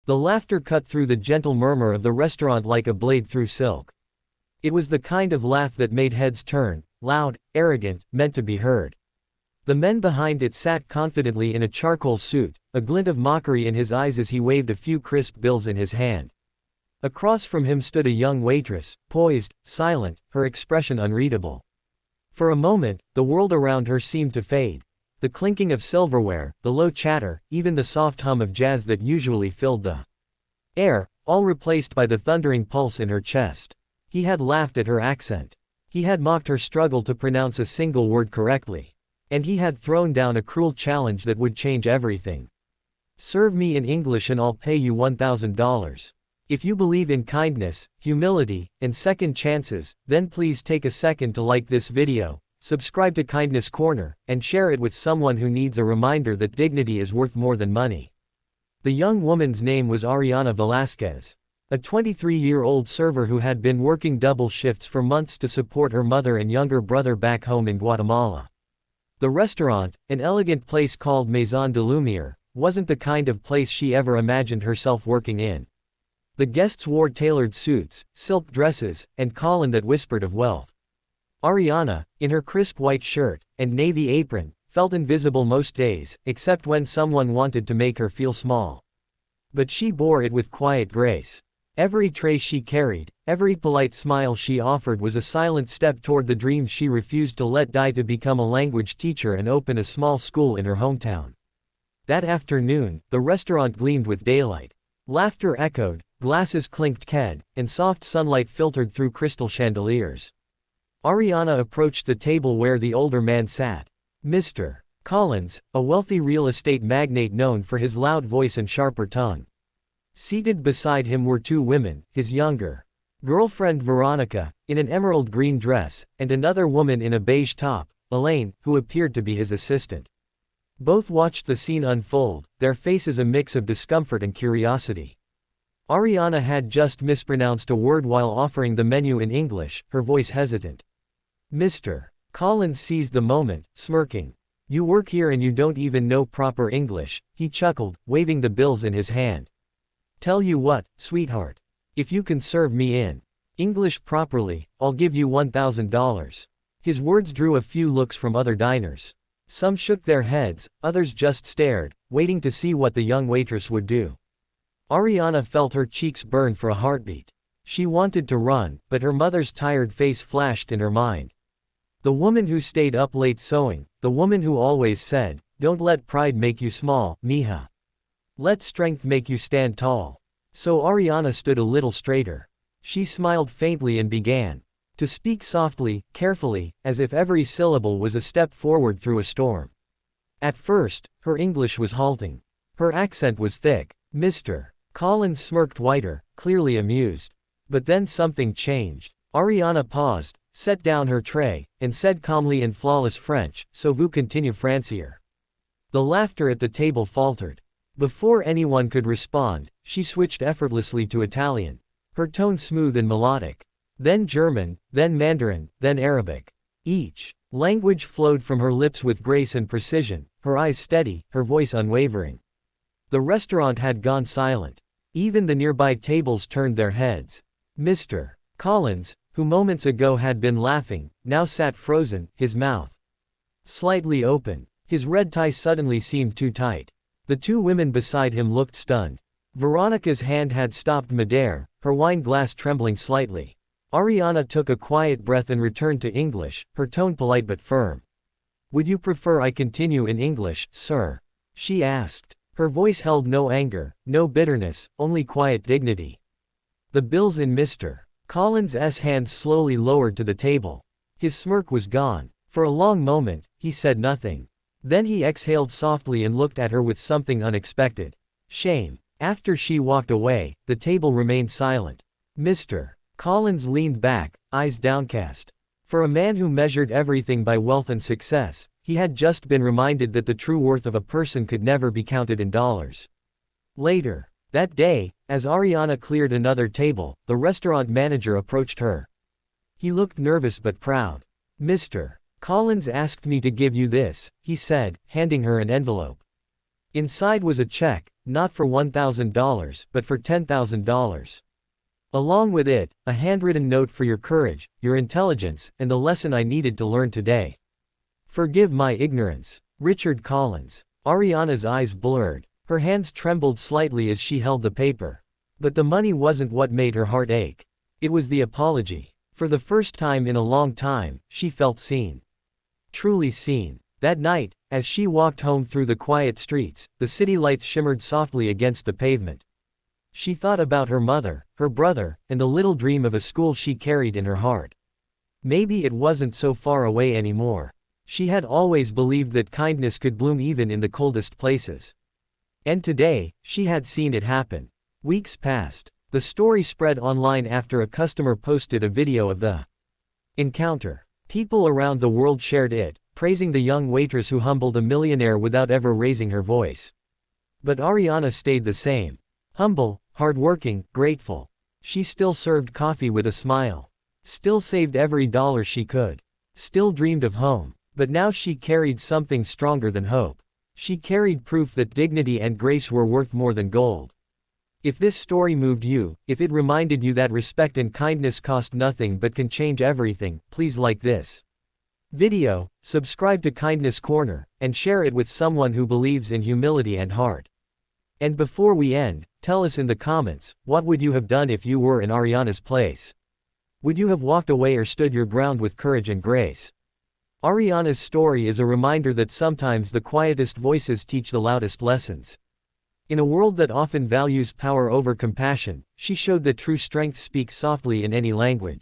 The laughter cut through the gentle murmur of the restaurant like a blade through silk. It was the kind of laugh that made heads turn, loud, arrogant, meant to be heard. The man behind it sat confidently in a charcoal suit, a glint of mockery in his eyes as he waved a few crisp bills in his hand. Across from him stood a young waitress, poised, silent, her expression unreadable. For a moment, the world around her seemed to fade. The clinking of silverware, the low chatter, even the soft hum of jazz that usually filled the air, all replaced by the thundering pulse in her chest. He had laughed at her accent. He had mocked her struggle to pronounce a single word correctly. And he had thrown down a cruel challenge that would change everything. "Serve me in English and I'll pay you $1,000. If you believe in kindness, humility, and second chances, then please take a second to like this video, subscribe to Kindness Corner, and share it with someone who needs a reminder that dignity is worth more than money." The young woman's name was Ariana Velasquez, a 23-year-old server who had been working double shifts for months to support her mother and younger brother back home in Guatemala. The restaurant, an elegant place called Maison de Lumiere, wasn't the kind of place she ever imagined herself working in. The guests wore tailored suits, silk dresses, and collan that whispered of wealth. Ariana, in her crisp white shirt and navy apron, felt invisible most days, except when someone wanted to make her feel small. But she bore it with quiet grace. Every tray she carried, every polite smile she offered was a silent step toward the dream she refused to let die, to become a language teacher and open a small school in her hometown. That afternoon, the restaurant gleamed with daylight. Laughter echoed, glasses clinked, and soft sunlight filtered through crystal chandeliers. Ariana approached the table where the older man sat. Mr. Collins, a wealthy real estate magnate known for his loud voice and sharper tongue. Seated beside him were two women, his younger girlfriend Veronica, in an emerald green dress, and another woman in a beige top, Elaine, who appeared to be his assistant. Both watched the scene unfold, their faces a mix of discomfort and curiosity. Ariana had just mispronounced a word while offering the menu in English, her voice hesitant. Mr. Collins seized the moment, smirking. "You work here and you don't even know proper English," he chuckled, waving the bills in his hand. "Tell you what, sweetheart. If you can serve me in English properly, I'll give you $1,000. His words drew a few looks from other diners. Some shook their heads, others just stared, waiting to see what the young waitress would do. Ariana felt her cheeks burn for a heartbeat. She wanted to run, but her mother's tired face flashed in her mind. The woman who stayed up late sewing, the woman who always said, "Don't let pride make you small, mija. Let strength make you stand tall." So Ariana stood a little straighter. She smiled faintly and began to speak softly, carefully, as if every syllable was a step forward through a storm. At first, her English was halting. Her accent was thick. Mr. Collins smirked wider, clearly amused. But then something changed. Ariana paused, set down her tray, and said calmly in flawless French, "So vous continuez francier." The laughter at the table faltered. Before anyone could respond, she switched effortlessly to Italian, her tone smooth and melodic. Then German, then Mandarin, then Arabic. Each language flowed from her lips with grace and precision, her eyes steady, her voice unwavering. The restaurant had gone silent. Even the nearby tables turned their heads. Mr. Collins, who moments ago had been laughing, now sat frozen, his mouth slightly open. His red tie suddenly seemed too tight. The two women beside him looked stunned. Veronica's hand had stopped midair, her wine glass trembling slightly. Ariana took a quiet breath and returned to English, her tone polite but firm. "Would you prefer I continue in English, sir?" she asked. Her voice held no anger, no bitterness, only quiet dignity. The bills in Mr. Collins' hand slowly lowered to the table. His smirk was gone. For a long moment, he said nothing. Then he exhaled softly and looked at her with something unexpected. Shame. After she walked away, the table remained silent. Mr. Collins leaned back, eyes downcast. For a man who measured everything by wealth and success, he had just been reminded that the true worth of a person could never be counted in dollars. Later that day, as Ariana cleared another table, the restaurant manager approached her. He looked nervous but proud. "Mr. Collins asked me to give you this," he said, handing her an envelope. Inside was a check, not for $1,000, but for $10,000. Along with it, a handwritten note for your courage, your intelligence, and the lesson I needed to learn today. Forgive my ignorance. Richard Collins. Ariana's eyes blurred. Her hands trembled slightly as she held the paper. But the money wasn't what made her heart ache. It was the apology. For the first time in a long time, she felt seen. Truly seen. That night, as she walked home through the quiet streets, the city lights shimmered softly against the pavement. She thought about her mother, her brother, and the little dream of a school she carried in her heart. Maybe it wasn't so far away anymore. She had always believed that kindness could bloom even in the coldest places. And today, she had seen it happen. Weeks passed. The story spread online after a customer posted a video of the encounter. People around the world shared it, praising the young waitress who humbled a millionaire without ever raising her voice. But Ariana stayed the same. Humble, hardworking, grateful. She still served coffee with a smile. Still saved every dollar she could. Still dreamed of home. But now she carried something stronger than hope. She carried proof that dignity and grace were worth more than gold. If this story moved you, if it reminded you that respect and kindness cost nothing but can change everything, please like this video, subscribe to Kindness Corner, and share it with someone who believes in humility and heart. And before we end, tell us in the comments, what would you have done if you were in Ariana's place? Would you have walked away or stood your ground with courage and grace? Ariana's story is a reminder that sometimes the quietest voices teach the loudest lessons. In a world that often values power over compassion, she showed that true strength speaks softly in any language.